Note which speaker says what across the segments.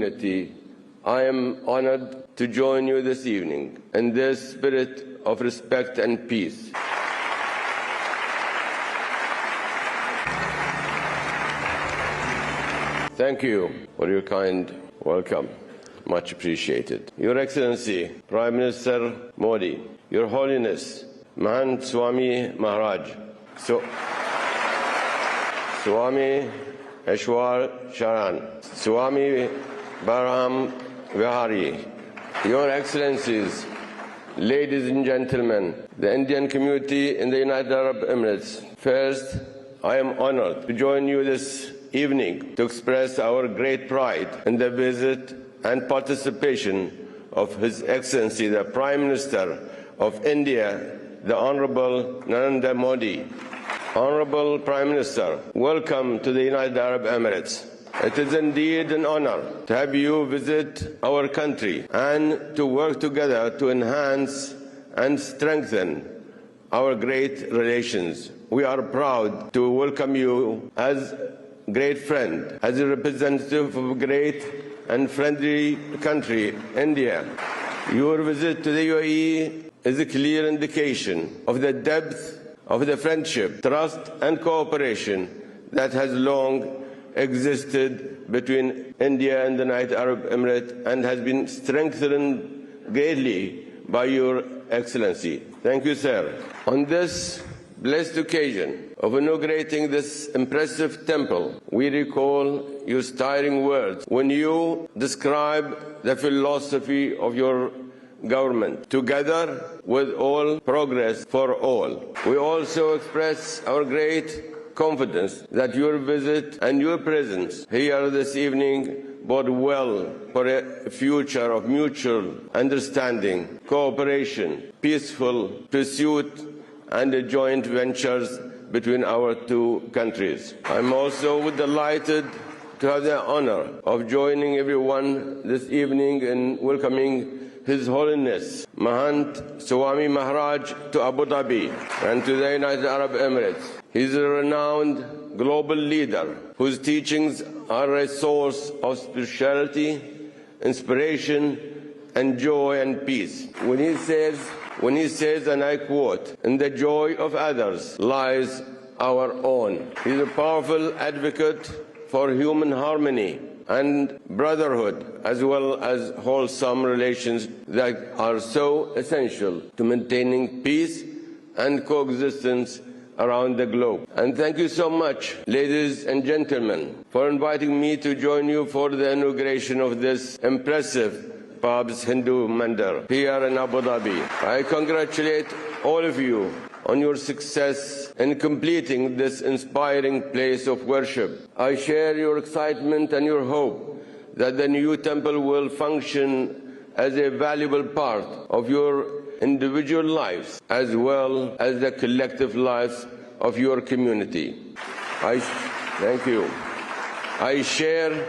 Speaker 1: I am honored to join you this evening in this spirit of respect and peace. Thank you for your kind welcome. Much appreciated. Your Excellency, Prime Minister Modi, Your Holiness, Mahant Swami Maharaj, Swami Eshwar Sharan, Swami Barham Vihari, Your Excellencies, ladies and gentlemen, the Indian community in the United Arab Emirates. First, I am honored to join you this evening to express our great pride in the visit and participation of His Excellency, the Prime Minister of India, the Honorable Narendra Modi. Honorable Prime Minister, welcome to the United Arab Emirates. It is indeed an honor to have you visit our country and to work together to enhance and strengthen our great relations. We are proud to welcome you as a great friend, as a representative of a great and friendly country, India. Your visit to the UAE is a clear indication of the depth of the friendship, trust and cooperation that has long existed between India and the United Arab Emirates and has been strengthened greatly by Your Excellency. Thank you, sir. On this blessed occasion of inaugurating this impressive temple, we recall your stirring words when you describe the philosophy of your government, together with all progress for all. We also express our great confidence that your visit and your presence here this evening bode well for a future of mutual understanding, cooperation, peaceful pursuit, and joint ventures between our two countries. I'm also delighted to have the honor of joining everyone this evening in welcoming His Holiness Mahant Swami Maharaj to Abu Dhabi and to the United Arab Emirates. He is a renowned global leader whose teachings are a source of spirituality, inspiration, and joy and peace. When he says, and I quote, "In the joy of others lies our own." He is a powerful advocate for human harmony and brotherhood, as well as wholesome relations that are so essential to maintaining peace and coexistence around the globe. And thank you so much, ladies and gentlemen, for inviting me to join you for the inauguration of this impressive BAPS Hindu mandir here in Abu Dhabi. I congratulate all of you on your success in completing this inspiring place of worship. I share your excitement and your hope that the new temple will function as a valuable part of your individual lives as well as the collective lives of your community. Thank you. I share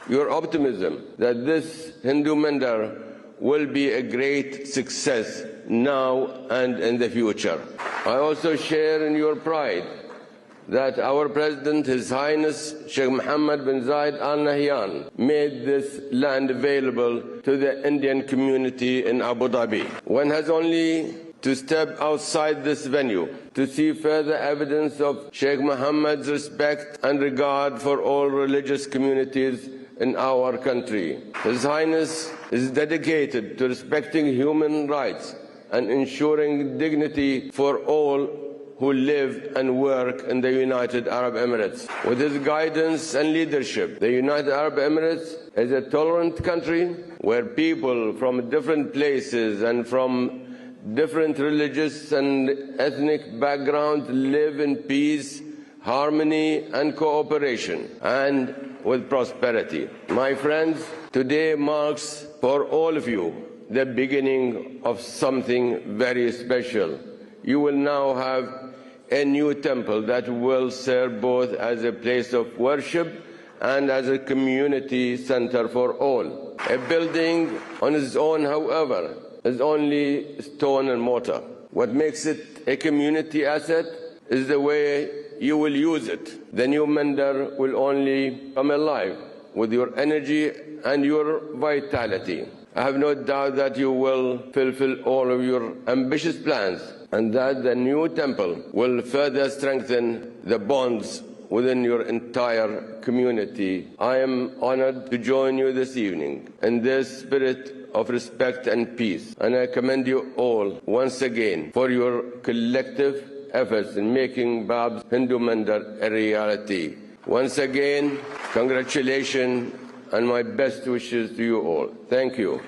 Speaker 1: your optimism that this Hindu mandir will be a great success now and in the future. I also share in your pride that our President, His Highness Sheikh Mohammed bin Zayed Al Nahyan, made this land available to the Indian community in Abu Dhabi. One has only to step outside this venue to see further evidence of Sheikh Mohammed's respect and regard for all religious communities in our country. His Highness is dedicated to respecting human rights and ensuring dignity for all who live and work in the United Arab Emirates. With his guidance and leadership, the United Arab Emirates is a tolerant country where people from different places and from different religious and ethnic backgrounds live in peace, harmony, and cooperation, and with prosperity. My friends, today marks for all of you the beginning of something very special. You will now have a new temple that will serve both as a place of worship and as a community center for all. A building on its own, however, is only stone and mortar. What makes it a community asset is the way you will use it. The new mandir will only come alive with your energy and your vitality. I have no doubt that you will fulfill all of your ambitious plans and that the new temple will further strengthen the bonds within your entire community. I am honored to join you this evening in this spirit of respect and peace, and I commend you all once again for your collective efforts in making BAPS Hindu Mandir a reality. Once again, congratulations and my best wishes to you all. Thank you.